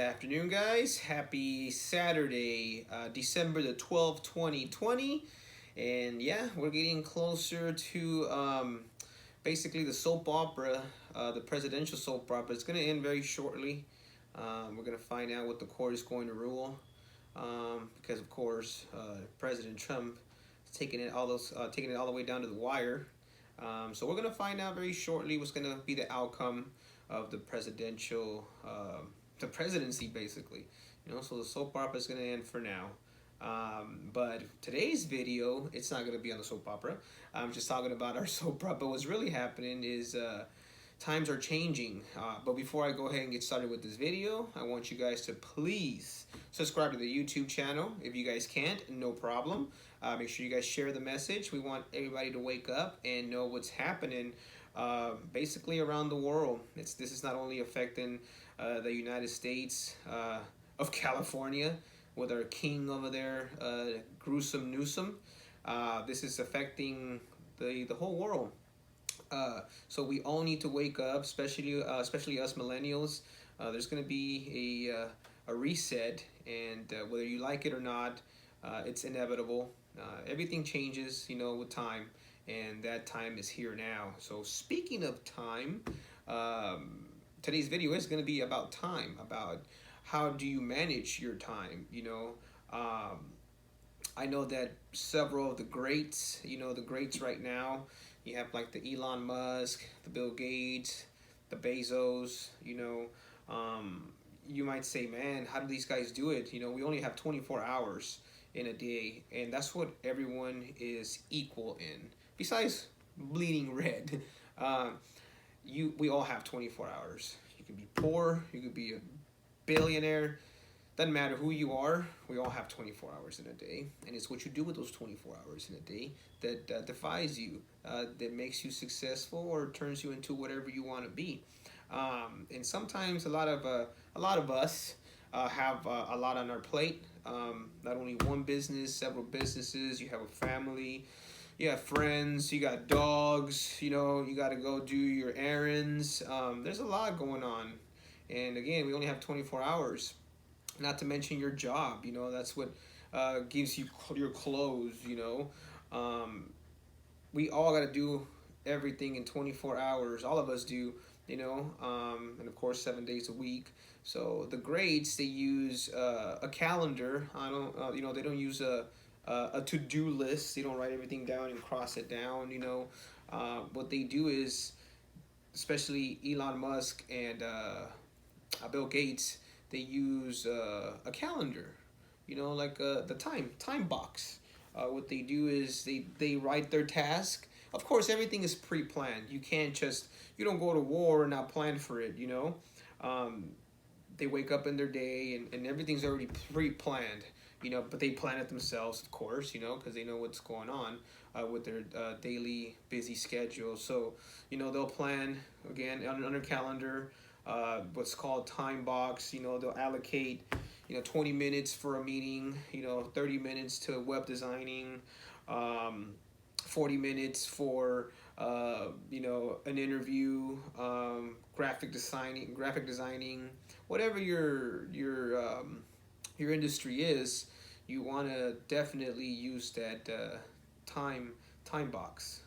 afternoon, guys. Happy Saturday, December the 12th, 2020. And yeah, we're getting closer to basically the soap opera, the presidential soap opera. It's going to end very shortly. We're going to find out what the court is going to rule. Because, of course, President Trump is taking it all the way down to the wire. So we're going to find out very shortly what's going to be the outcome of the the presidency, basically. So the soap opera is going to end for now. But today's video, it's not going to be on the soap opera. I'm just talking about our soap opera. But what's really happening is times are changing. But before I go ahead and get started with this video, I want you guys to please subscribe to the YouTube channel. If you guys can't, no problem. Make sure you guys share the message. We want everybody to wake up and know what's happening basically around the world. This is not only affecting the United States of California with our king over there, gruesome Newsom. This is affecting the whole world. So we all need to wake up, especially us millennials. There's going to be a reset, and whether you like it or not, it's inevitable. Everything changes, with time, and that time is here now. So speaking of time, today's video is going to be about time, about how do you manage your time. I know that several of the greats, the greats right now, you have like the Elon Musk, the Bill Gates, the Bezos. You might say, man, how do these guys do it? We only have 24 hours in a day, and that's what everyone is equal in. Besides bleeding red, we all have 24 hours. You can be poor, you could be a billionaire. Doesn't matter who you are, we all have 24 hours in a day. And it's what you do with those 24 hours in a day that defines you, that makes you successful or turns you into whatever you want to be. And sometimes a lot of us have a lot on our plate. Not only one business, several businesses. You have a family, you have friends, you got dogs. You got to go do your errands. There's a lot going on. And again, we only have 24 hours. Not to mention your job, that's what gives you your clothes, We all got to do everything in 24 hours. All of us do, and of course 7 days a week. So the greats, they use a calendar. They don't use a to-do list. They don't write everything down and cross it down, What they do is, especially Elon Musk and Bill Gates, they use a calendar, like the time box. What they do is they write their task. Of course, everything is pre-planned. You don't go to war and not plan for it, They wake up in their day and everything's already pre-planned, but they plan it themselves, of course, because they know what's going on with their daily busy schedule. So, they'll plan, again, on their calendar, what's called time box. They'll allocate 20 minutes for a meeting, 30 minutes to web designing, 40 minutes for an interview, graphic designing, whatever your industry is. You want to definitely use that time box,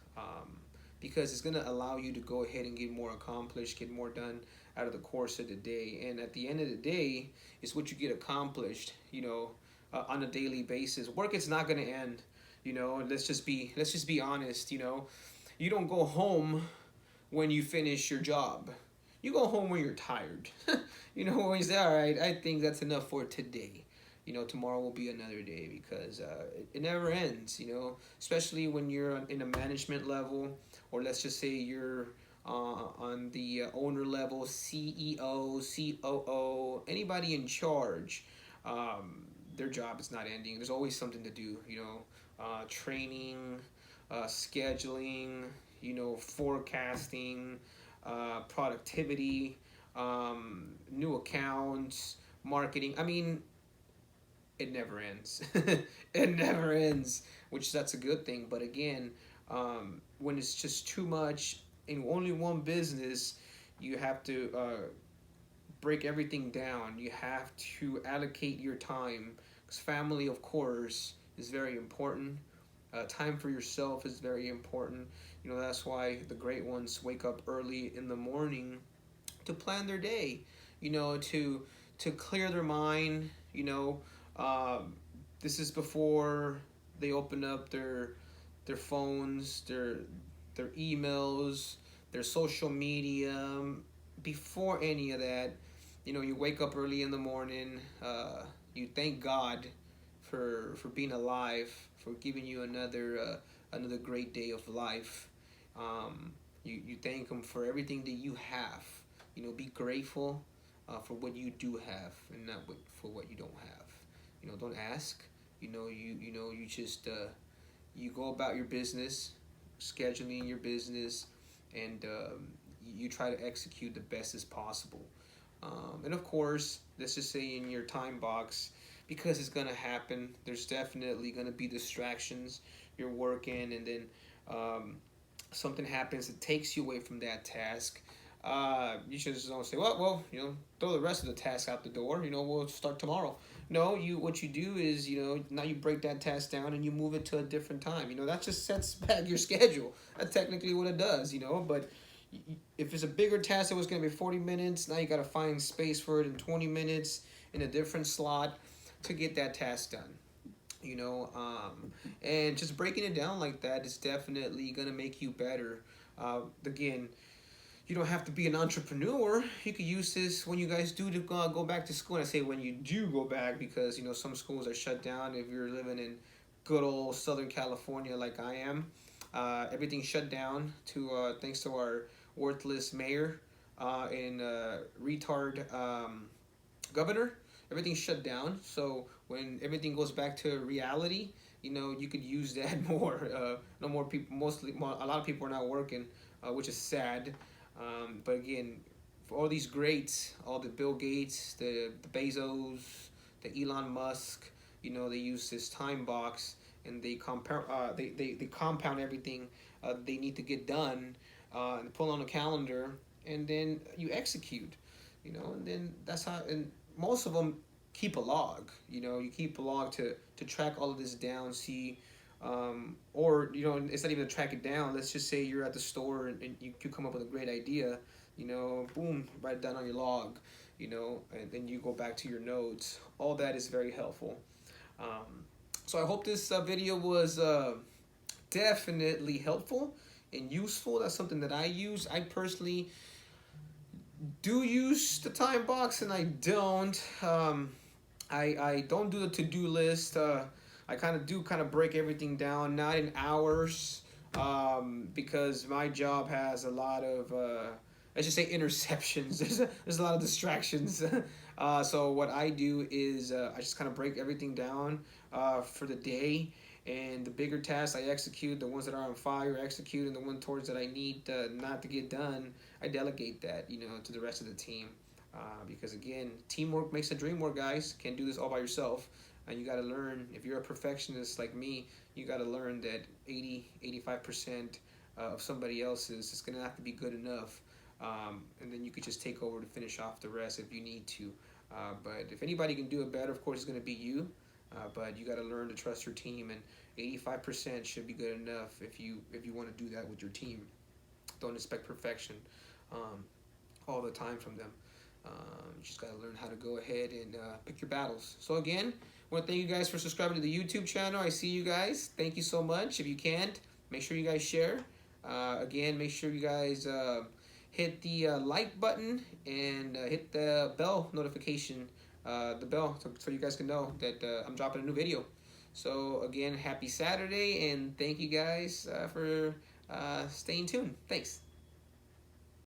because it's going to allow you to go ahead and get more accomplished, get more done out of the course of the day. And at the end of the day is what you get accomplished, on a daily basis. Work is not going to end, let's just be honest. You don't go home when you finish your job. You go home when you're tired. When you say, all right, I think that's enough for today. Tomorrow will be another day, because it never ends, especially when you're in a management level, or let's just say you're on the owner level, CEO, COO, anybody in charge. Their job is not ending. There's always something to do, training, scheduling, forecasting, productivity, new accounts, marketing. I mean, it never ends. It never ends, which that's a good thing. But again, when it's just too much in only one business, you have to break everything down. You have to allocate your time, because family, of course, is very important. Time for yourself is very important. You know, that's why the great ones wake up early in the morning to plan their day. You know, to clear their mind. You know, this is before they open up their phones, their emails, their social media. Before any of that, you know, you wake up early in the morning. You thank God for being alive, for giving you another great day of life. You thank Him for everything that you have. You know, be grateful for what you do have, and not for what you don't have. You know, don't ask. You just you go about your business, scheduling your business, and you try to execute the best as possible. And of course, let's just say in your time box, because it's gonna happen. There's definitely gonna be distractions. You're working, and then something happens that takes you away from that task. You should just don't say, well, you know, throw the rest of the task out the door. You know, we'll start tomorrow. No, what you do is, you know, now you break that task down and you move it to a different time. You know, that just sets back your schedule. That's technically what it does. You know, but if it's a bigger task that was going to be 40 minutes, now you got to find space for it in 20 minutes in a different slot to get that task done. You know, and just breaking it down like that is definitely going to make you better. Again, you don't have to be an entrepreneur. You could use this when you guys do go back to school. And I say when you do go back, because, you know, some schools are shut down. If you're living in good old Southern California like I am, everything's shut down to thanks to our worthless mayor and retard governor. Everything's shut down. So when everything goes back to reality, you know, you could use that more. No more people. A lot of people are not working, which is sad. But again, for all these greats, all the Bill Gates, the Bezos, the Elon Musk, you know, they use this time box, and they compound everything they need to get done, and pull on a calendar, and then you execute, you know, and then that's how. And most of them keep a log. You know, you keep a log to track all of this down, see. Or, you know, it's not even to track it down. Let's just say you're at the store, and you come up with a great idea, you know, boom, write it down on your log, you know, and then you go back to your notes. All that is very helpful. So I hope this video was definitely helpful and useful. That's something that I use. I personally do use the time box, and I don't. I don't do the to-do list. I kind of break everything down, not in hours, because my job has a lot of, let's just say, interceptions. There's a lot of distractions. So what I do is I just kind of break everything down for the day, and the bigger tasks I execute, the ones that are on fire I execute, and the one towards that I need not to get done, I delegate that, you know, to the rest of the team. Because again, teamwork makes the dream work, guys. Can't do this all by yourself. And you got to learn, if you're a perfectionist like me, you got to learn that 85% of somebody else's is going to have to be good enough. And then you could just take over to finish off the rest if you need to. But if anybody can do it better, of course, it's going to be you. But you got to learn to trust your team, and 85% should be good enough if you want to do that with your team. Don't expect perfection all the time from them. You just got to learn how to go ahead and pick your battles. So again, I want to thank you guys for subscribing to the YouTube channel. I see you guys. Thank you so much. If you can't, make sure you guys share. Again, make sure you guys hit the like button and hit the bell notification, the bell, so you guys can know that I'm dropping a new video. So again, happy Saturday, and thank you guys for staying tuned. Thanks.